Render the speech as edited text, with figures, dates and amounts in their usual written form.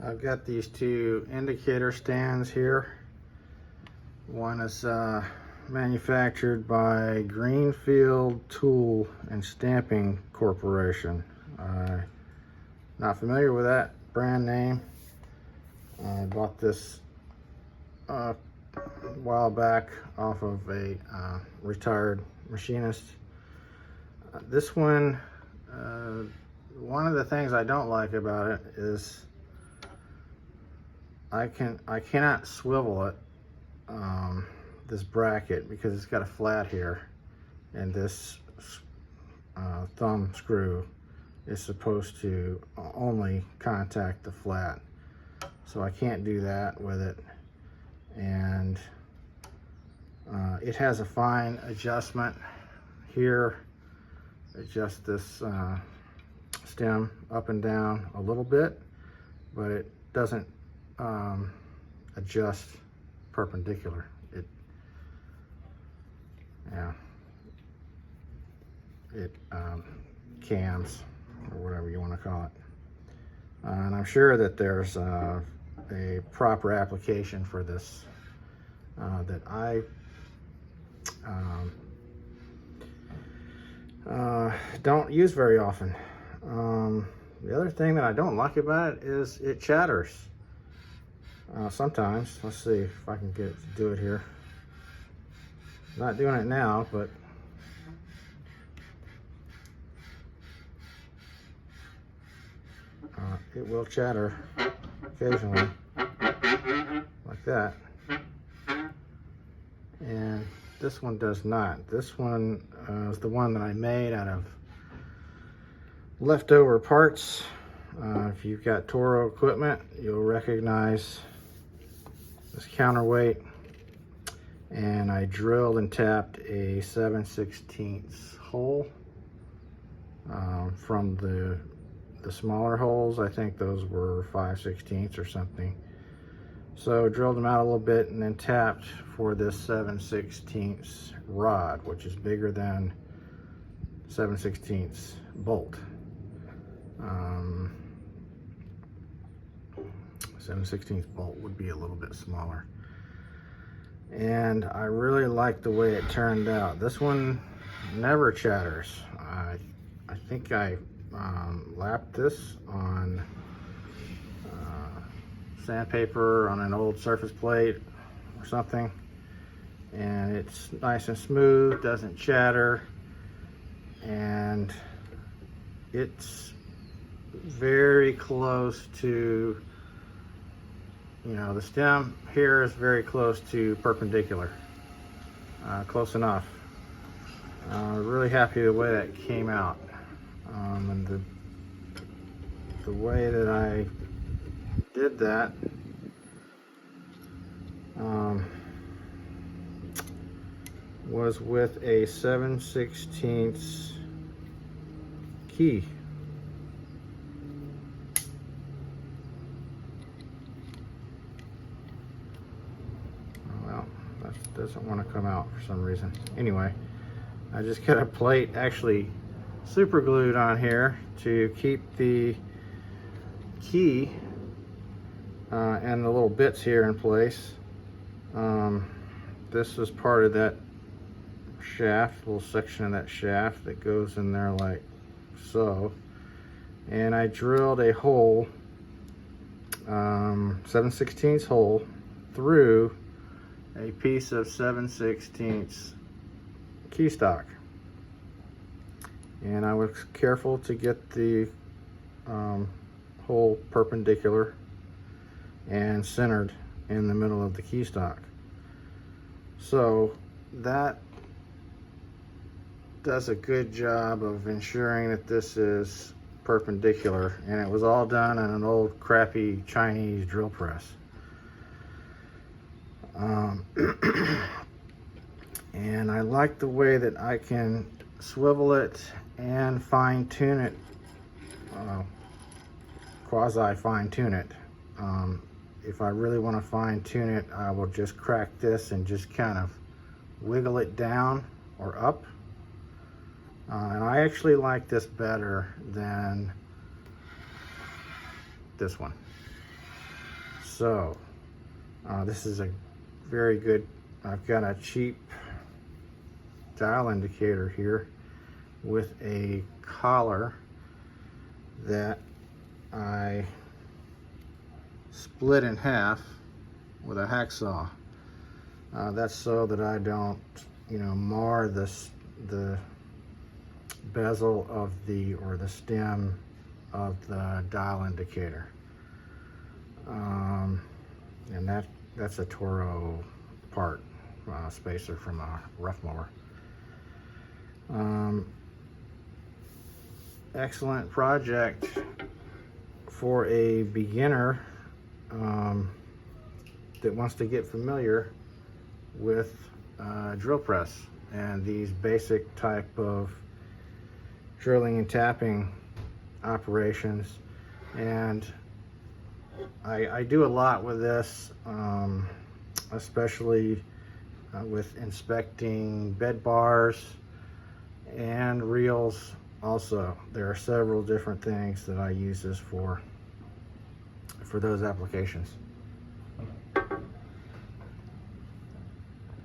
I've got these two indicator stands here. One is manufactured by Greenfield Tool and Stamping Corporation. Not familiar with that brand name. I bought this a while back off of a retired machinist. This one, one of the things I don't like about it is I cannot swivel it, this bracket, because it's got a flat here, and this thumb screw is supposed to only contact the flat, so I can't do that with it. And it has a fine adjustment here. Adjust this stem up and down a little bit, but it doesn't adjust perpendicular. It cams, or whatever you want to call it. And I'm sure that there's a proper application for this that I don't use very often. The other thing that I don't like about it is it chatters sometimes. Let's see if I can get it to do it here. Not doing it now, but it will chatter occasionally like that. And this one does not. This one is the one that I made out of leftover parts. If you've got Toro equipment, you'll recognize this counterweight. And I drilled and tapped a 7/16 hole from the smaller holes. I think those were 5/16 or something. So drilled them out a little bit and then tapped for this 7/16 rod, which is bigger than 7/16 bolt. 7/16 bolt would be a little bit smaller. And I really like the way it turned out. This one never chatters. I think I lapped this on sandpaper on an old surface plate or something, and it's nice and smooth, doesn't chatter, and it's very close to, you know, the stem here is very close to perpendicular, close enough. Really happy the way that came out, and the way that I did that was with a 7/16 key. Well, that doesn't want to come out for some reason. Anyway, I just got a plate actually super glued on here to keep the key and the little bits here in place. This is part of that shaft, little section of that shaft that goes in there like so. And I drilled a hole, 7/16 hole, through a piece of 7/16 key stock. And I was careful to get the hole perpendicular and centered in the middle of the key stock. So that does a good job of ensuring that this is perpendicular, and it was all done on an old crappy Chinese drill press. And I like the way that I can swivel it and fine tune it, quasi fine tune it. If I really want to fine tune it, I will just crack this and just kind of wiggle it down or up. And I actually like this better than this one. So this is a very good, I've got a cheap dial indicator here with a collar that I split in half with a hacksaw. That's so that I don't, mar the bezel of or the stem of the dial indicator. And that's a Toro part, spacer from a rough mower. Excellent project for a beginner that wants to get familiar with drill press and these basic type of drilling and tapping operations. And I do a lot with this, especially with inspecting bed bars and reels. Also, there are several different things that I use this for those applications.